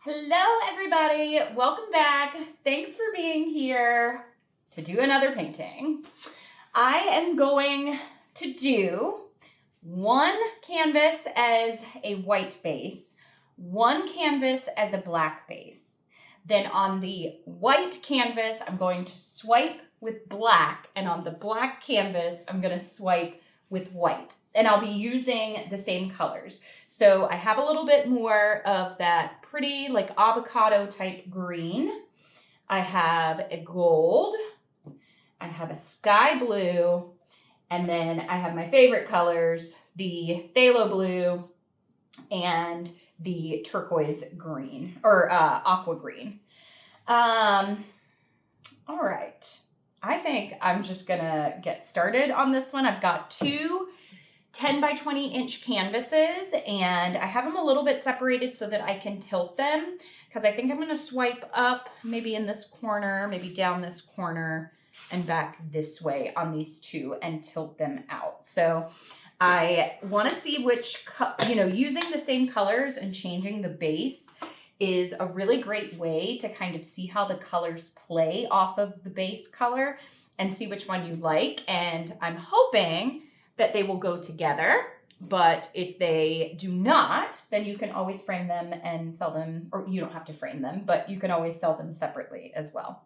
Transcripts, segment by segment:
Hello everybody, welcome back. Thanks for being here to do another painting. I am going to do one canvas as a white base, one canvas as a black base. Then on the white canvas, I'm going to swipe with black, and on the black canvas, I'm going to swipe with white, and I'll be using the same colors. So I have a little bit more of that pretty like avocado type green. I have a gold, I have a sky blue, and then I have my favorite colors, the phthalo blue and the turquoise green or aqua green. All right. I think I'm just gonna get started on this one. I've got two 10 by 20 inch canvases, and I have them a little bit separated so that I can tilt them, because I think I'm gonna swipe up maybe in this corner, maybe down this corner, and back this way on these two and tilt them out. So I wanna see which, using the same colors and changing the base is a really great way to kind of see how the colors play off of the base color and see which one you like. And I'm hoping that they will go together, but if they do not, then you can always frame them and sell them, or you don't have to frame them, but you can always sell them separately as well.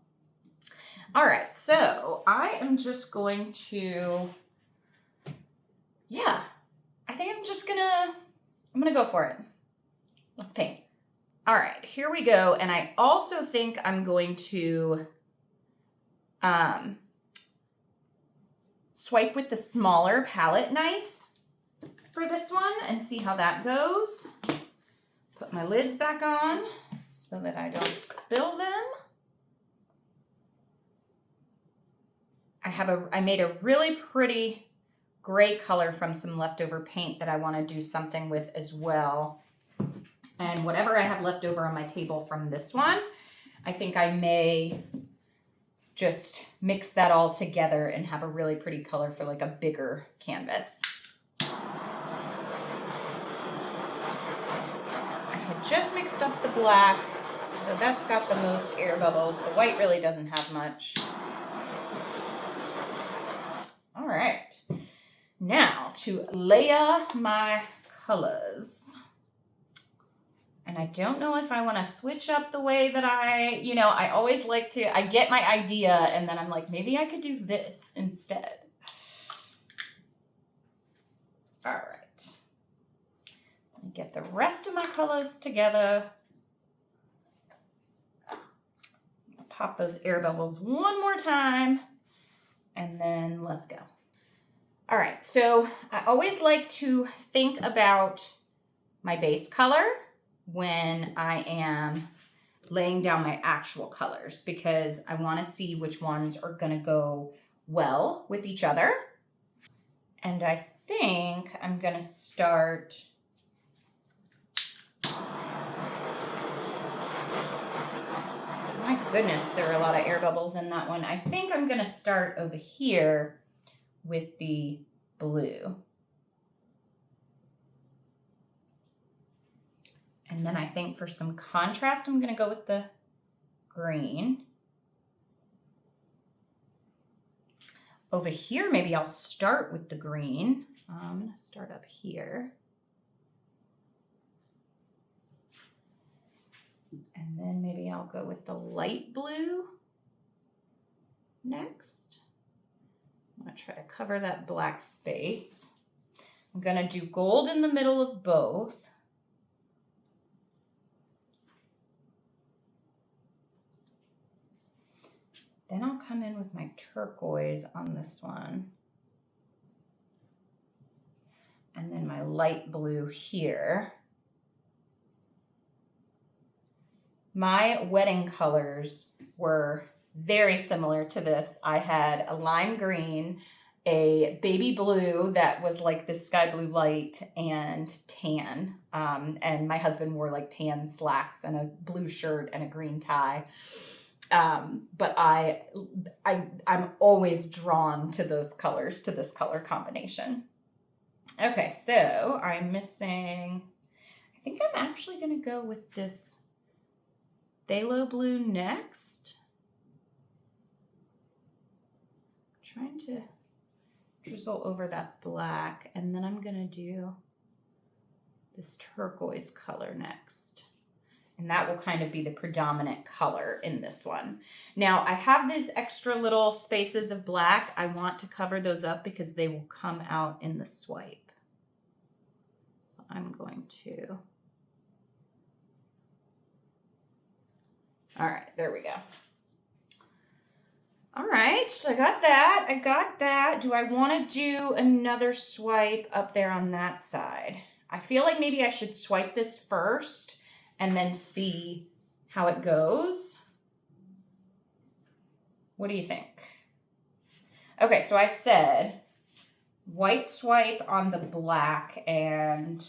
All right, so I am just going to, I think I'm gonna go for it. Let's paint. All right, here we go. And I also think I'm going to swipe with the smaller palette knife for this one and see how that goes. Put my lids back on so that I don't spill them. I made a really pretty gray color from some leftover paint that I want to do something with as well. And whatever I have left over on my table from this one, I think I may just mix that all together and have a really pretty color for like a bigger canvas. I had just mixed up the black, so that's got the most air bubbles. The white really doesn't have much. All right, now to layer my colors. And I don't know if I want to switch up the way that I always like to, I get my idea and then I'm like, maybe I could do this instead. All right. Let me get the rest of my colors together. Pop those air bubbles one more time and then let's go. All right, so I always like to think about my base color when I am laying down my actual colors, because I want to see which ones are going to go well with each other. And I think I'm going to start my goodness, there are a lot of air bubbles in that one. I think I'm going to start over here with the blue. And then I think for some contrast, I'm going to go with the green. Over here, maybe I'll start with the green. I'm going to start up here. And then maybe I'll go with the light blue next. I'm going to try to cover that black space. I'm going to do gold in the middle of both. Then I'll come in with my turquoise on this one. And then my light blue here. My wedding colors were very similar to this. I had a lime green, a baby blue that was like this sky blue light, and tan. And my husband wore like tan slacks and a blue shirt and a green tie. But I'm always drawn to those colors, to this color combination. Okay, so I'm missing, I think I'm actually going to go with this phthalo blue next. Trying to drizzle over that black, and then I'm gonna do this turquoise color next. And that will kind of be the predominant color in this one. Now I have these extra little spaces of black. I want to cover those up because they will come out in the swipe. So I'm going to, all right, there we go. All right, so I got that. Do I want to do another swipe up there on that side? I feel like maybe I should swipe this first and then see how it goes. What do you think? Okay, so I said white swipe on the black and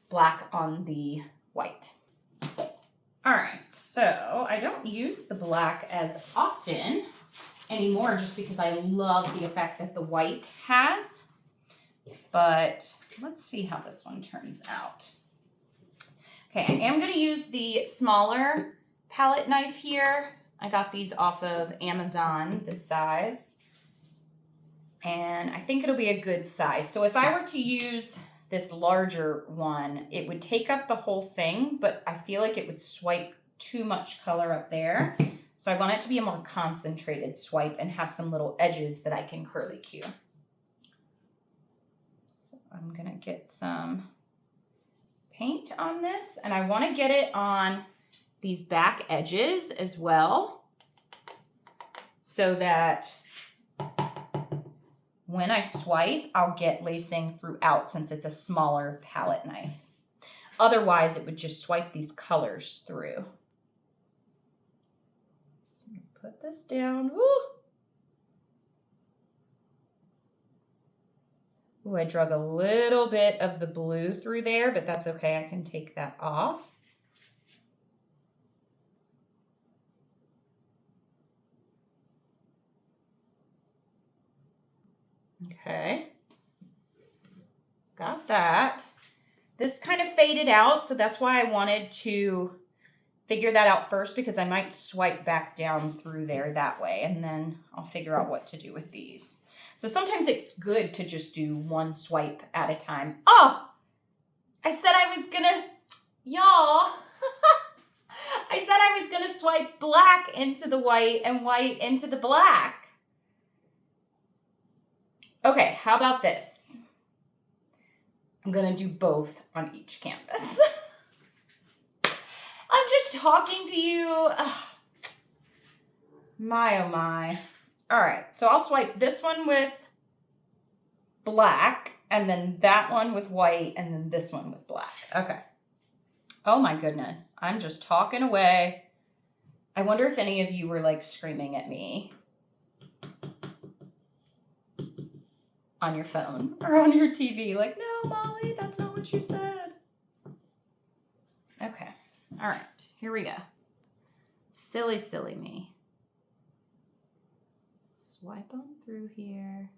black on the white. All right, so I don't use the black as often anymore just because I love the effect that the white has. But let's see how this one turns out. Okay, I am going to use the smaller palette knife here. I got these off of Amazon, this size. And I think it'll be a good size. So if I were to use this larger one, it would take up the whole thing, but I feel like it would swipe too much color up there. So I want it to be a more concentrated swipe and have some little edges that I can curly cue. So I'm going to get some paint on this, and I want to get it on these back edges as well so that when I swipe, I'll get lacing throughout since it's a smaller palette knife. Otherwise, it would just swipe these colors through. So put this down. Woo! Ooh, I drug a little bit of the blue through there, but that's okay. I can take that off. Okay. Got that. This kind of faded out, so that's why I wanted to figure that out first because I might swipe back down through there that way, and then I'll figure out what to do with these. So sometimes it's good to just do one swipe at a time. Oh, I said I was gonna, y'all, I said I was gonna swipe black into the white and white into the black. Okay, how about this? I'm gonna do both on each canvas. I'm just talking to you. Ugh. My, oh my. All right, so I'll swipe this one with black, and then that one with white, and then this one with black. Okay. Oh my goodness, I'm just talking away. I wonder if any of you were like screaming at me on your phone or on your TV, like, no, Molly, that's not what you said. Okay, all right, here we go. Silly, silly me. Swipe on through here.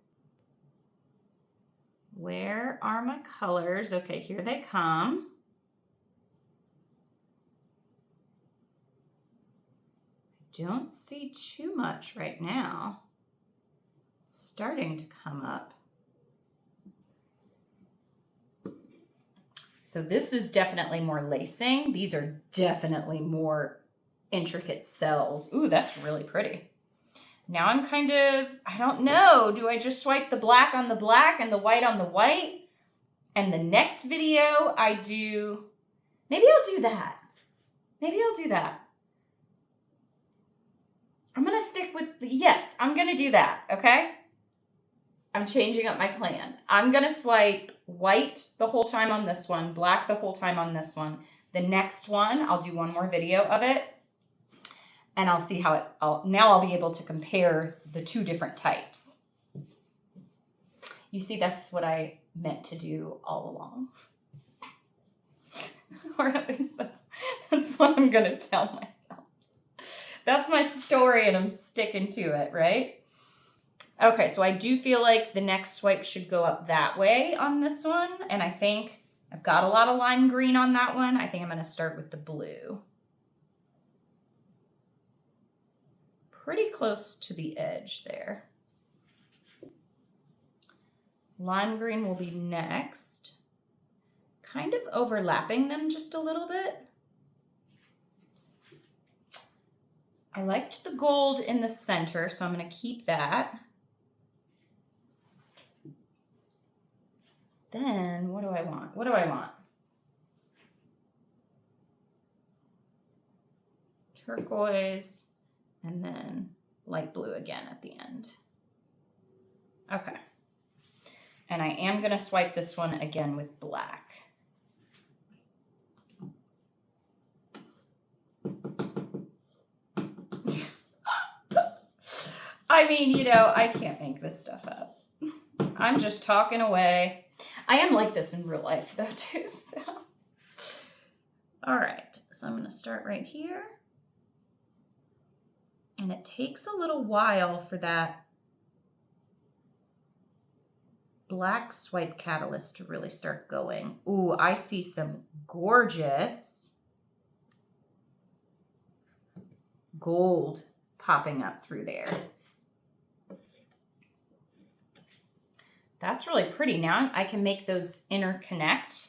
Where are my colors? Okay, here they come. I don't see too much right now. It's starting to come up. So this is definitely more lacing. These are definitely more intricate cells. Ooh, that's really pretty. Now I'm kind of, I don't know, do I just swipe the black on the black and the white on the white? And the next video I do, maybe I'll do that. Maybe I'll do that. I'm gonna stick with, yes, I'm gonna do that, okay? I'm changing up my plan. I'm gonna swipe white the whole time on this one, black the whole time on this one. The next one, I'll do one more video of it. And I'll see how it, now I'll be able to compare the two different types. You see, that's what I meant to do all along. Or at least that's what I'm gonna tell myself. That's my story and I'm sticking to it, right? Okay, so I do feel like the next swipe should go up that way on this one. And I think I've got a lot of lime green on that one. I think I'm gonna start with the blue. pretty close to the edge there. Lime green will be next. Kind of overlapping them just a little bit. I liked the gold in the center, so I'm going to keep that. Then, what do I want? What do I want? Turquoise, and then light blue again at the end. Okay. And I am going to swipe this one again with black. I mean, you know, I can't make this stuff up. I'm just talking away. I am like this in real life though too, so. All right, so I'm going to start right here. And it takes a little while for that black swipe catalyst to really start going. Ooh, I see some gorgeous gold popping up through there. That's really pretty. Now I can make those interconnect.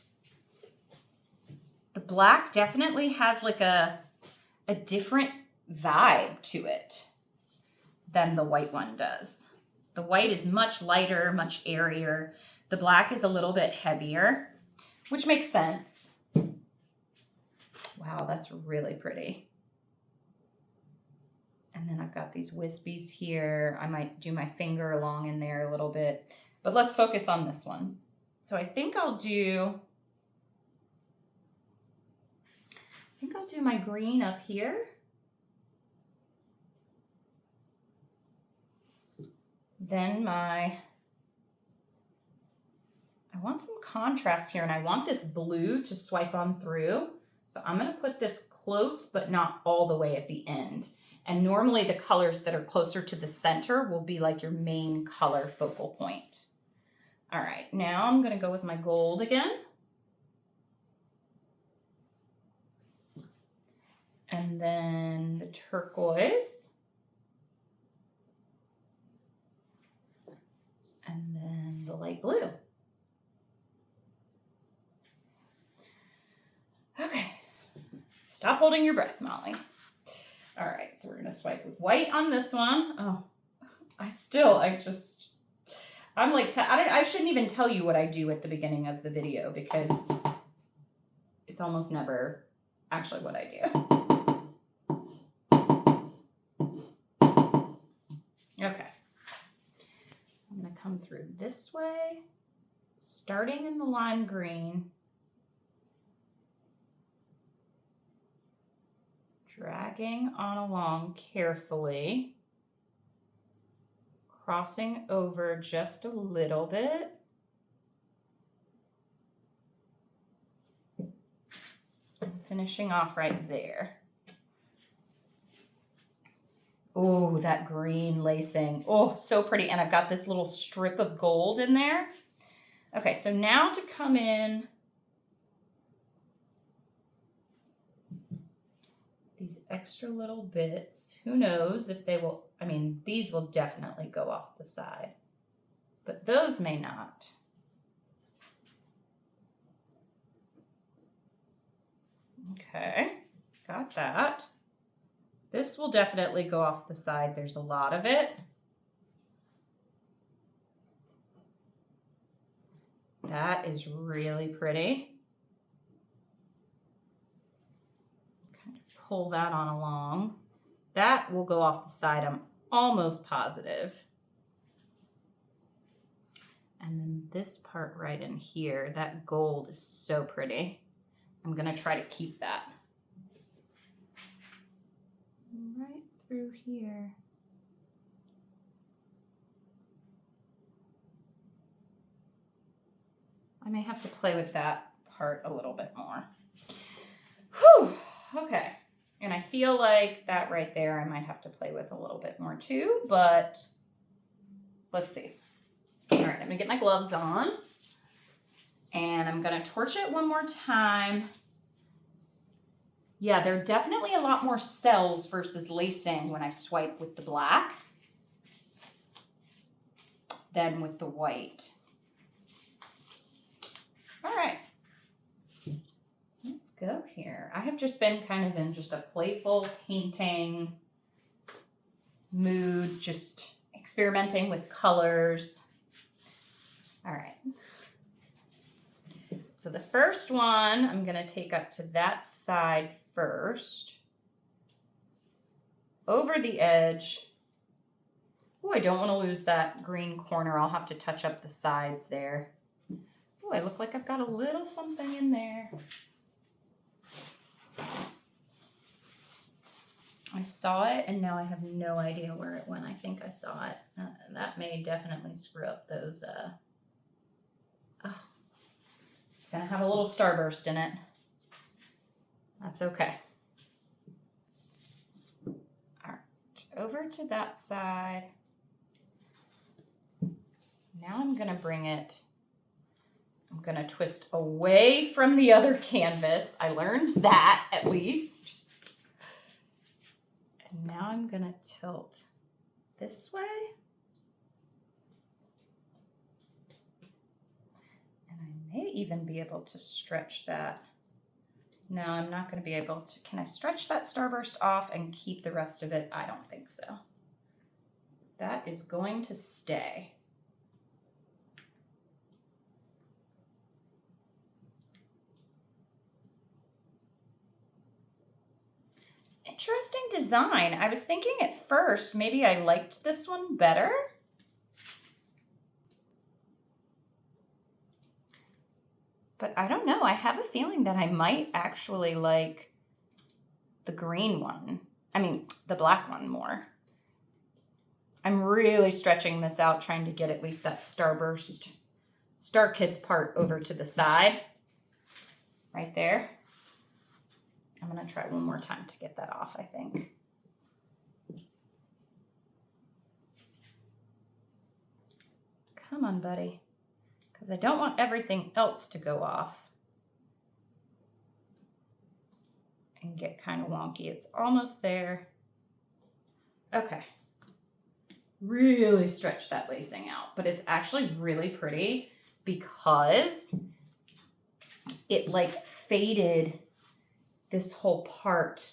The black definitely has like a different vibe to it than the white one does. The white is much lighter, much airier. The black is a little bit heavier, which makes sense. Wow, that's really pretty. And then I've got these wispies here. I might do my finger along in there a little bit, but let's focus on this one. So I think I'll do my green up here. Then I want some contrast here, and I want this blue to swipe on through. So I'm going to put this close, but not all the way at the end. And normally the colors that are closer to the center will be like your main color focal point. All right, now I'm going to go with my gold again. And then the turquoise. And then the light blue. Okay, stop holding your breath, Molly. All right, so we're gonna swipe with white on this one. Oh, I'm like, I shouldn't even tell you what I do at the beginning of the video because it's almost never actually what I do. Okay. I'm going to come through this way, starting in the lime green, dragging on along carefully, crossing over just a little bit, finishing off right there. Oh, that green lacing. Oh, so pretty. And I've got this little strip of gold in there. Okay, so now to come in, these extra little bits, who knows if they will, I mean, these will definitely go off the side, but those may not. Okay, got that. This will definitely go off the side. There's a lot of it. That is really pretty. Kind of pull that on along. That will go off the side, I'm almost positive. And then this part right in here, that gold is so pretty. I'm gonna try to keep that. Right through here. I may have to play with that part a little bit more. Whew, okay. And I feel like that right there I might have to play with a little bit more too, but let's see. All right, I'm gonna get my gloves on and I'm gonna torch it one more time. Yeah, there are definitely a lot more cells versus lacing when I swipe with the black than with the white. All right, let's go here. I have just been kind of in just a playful painting mood, just experimenting with colors. All right. So the first one I'm going to take up to that side first, over the edge. Oh, I don't want to lose that green corner. I'll have to touch up the sides there. Oh, I look like I've got a little something in there. I saw it and now I have no idea where it went. I think I saw it. That may definitely screw up those. Oh, it's going to have a little starburst in it. That's okay. All right, over to that side. Now I'm going to bring it, I'm going to twist away from the other canvas. I learned that at least. And now I'm going to tilt this way. And I may even be able to stretch that. No, I'm not going to be able to. Can I stretch that starburst off and keep the rest of it? I don't think so. That is going to stay. Interesting design. I was thinking at first maybe I liked this one better. But I don't know. I have a feeling that I might actually like the green one. I mean, the black one more. I'm really stretching this out, trying to get at least that starburst, star kiss part over to the side. Right there. I'm going to try one more time to get that off, I think. Come on, buddy. Because I don't want everything else to go off and get kind of wonky. It's almost there. Okay. Really stretch that lacing out, but it's actually really pretty because it like faded this whole part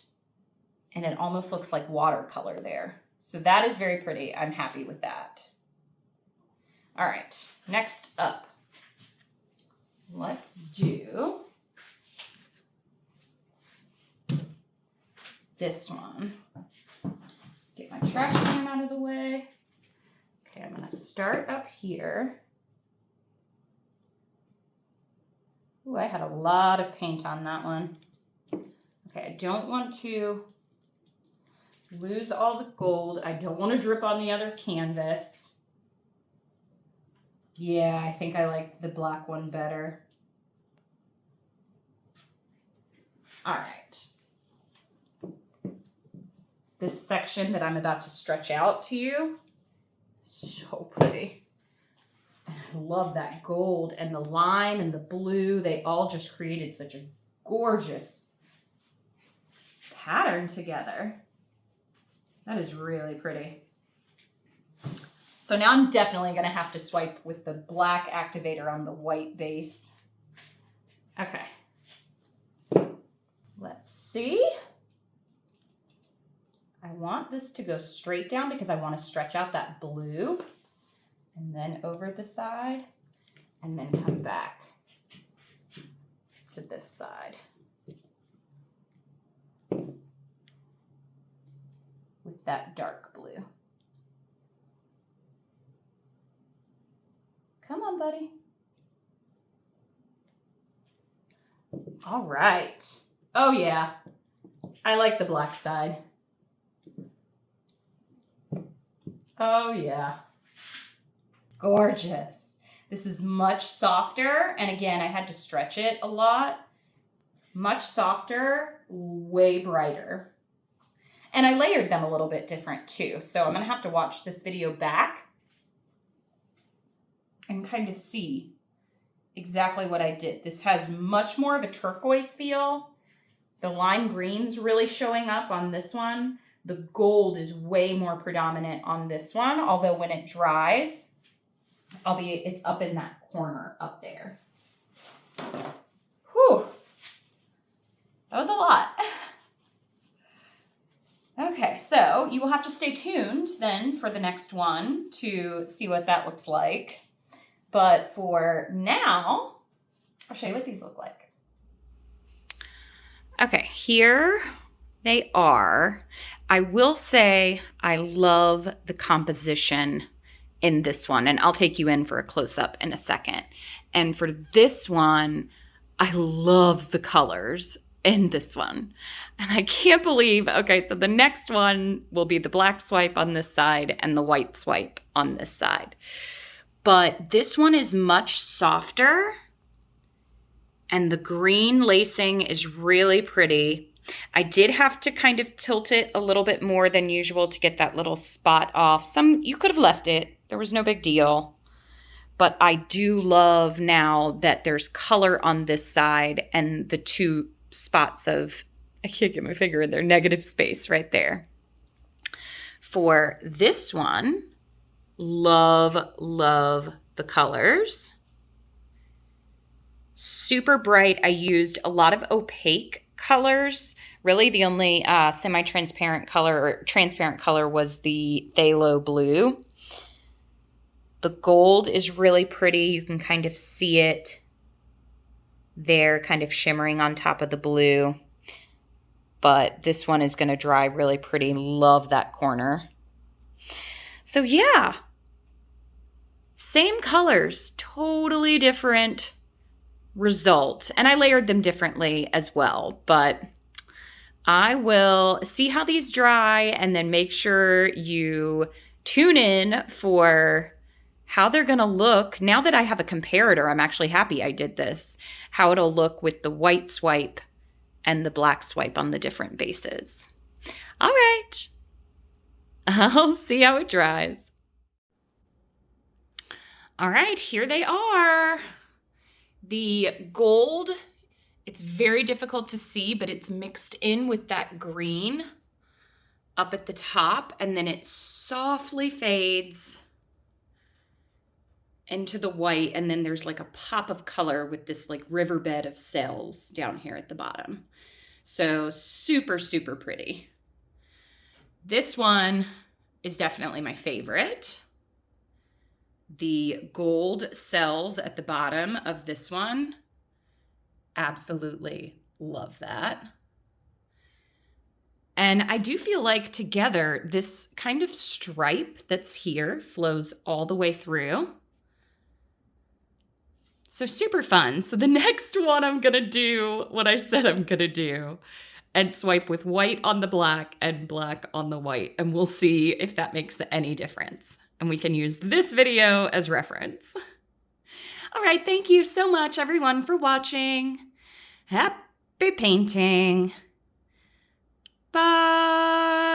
and it almost looks like watercolor there. So that is very pretty. I'm happy with that. All right, next up, let's do this one. Get my trash can out of the way. Okay, I'm gonna start up here. Ooh, I had a lot of paint on that one. Okay, I don't want to lose all the gold. I don't want to drip on the other canvas. Yeah, I think I like the black one better. All right. This section that I'm about to stretch out to you, so pretty. And I love that gold and the lime and the blue. They all just created such a gorgeous pattern together. That is really pretty. So now I'm definitely going to have to swipe with the black activator on the white base. Okay. Let's see. I want this to go straight down because I want to stretch out that blue and then over the side and then come back to this side with that dark blue. Come on, buddy. All right. Oh yeah, I like the black side. Oh yeah, gorgeous. This is much softer, and again, I had to stretch it a lot. Much softer, way brighter. And I layered them a little bit different too, so I'm gonna have to watch this video back and kind of see exactly what I did. This has much more of a turquoise feel, the lime green's really showing up on this one. The gold is way more predominant on this one, although when it dries, it's up in that corner up there. Whew. That was a lot. Okay, so you will have to stay tuned then for the next one to see what that looks like. But for now, I'll show you what these look like. Okay, here they are. I will say I love the composition in this one, and I'll take you in for a close-up in a second. And for this one, I love the colors in this one. And I can't believe, okay, so the next one will be the black swipe on this side and the white swipe on this side. But this one is much softer, and the green lacing is really pretty. I did have to kind of tilt it a little bit more than usual to get that little spot off. You could have left it. There was no big deal. But I do love now that there's color on this side and the two spots of, I can't get my finger in there, negative space right there. For this one, love the colors. Super bright. I used a lot of opaque colors. Really, the only semi-transparent color or transparent color was the phthalo blue. The gold is really pretty. You can kind of see it there, kind of shimmering on top of the blue. But this one is going to dry really pretty. Love that corner. So yeah, same colors, totally different result. And I layered them differently as well, but I will see how these dry and then make sure you tune in for how they're going to look. Now that I have a comparator, I'm actually happy I did this, how it'll look with the white swipe and the black swipe on the different bases. All right, I'll see how it dries. All right, here they are. The gold, it's very difficult to see, but it's mixed in with that green up at the top, and then it softly fades into the white, and then there's like a pop of color with this like riverbed of cells down here at the bottom. So super, super pretty. This one is definitely my favorite. The gold cells at the bottom of this one, absolutely love that. And I do feel like together, this kind of stripe that's here flows all the way through. So super fun. So the next one I'm going to do what I said I'm going to do and swipe with white on the black and black on the white. And we'll see if that makes any difference. And we can use this video as reference. All right, thank you so much, everyone, for watching. Happy painting. Bye.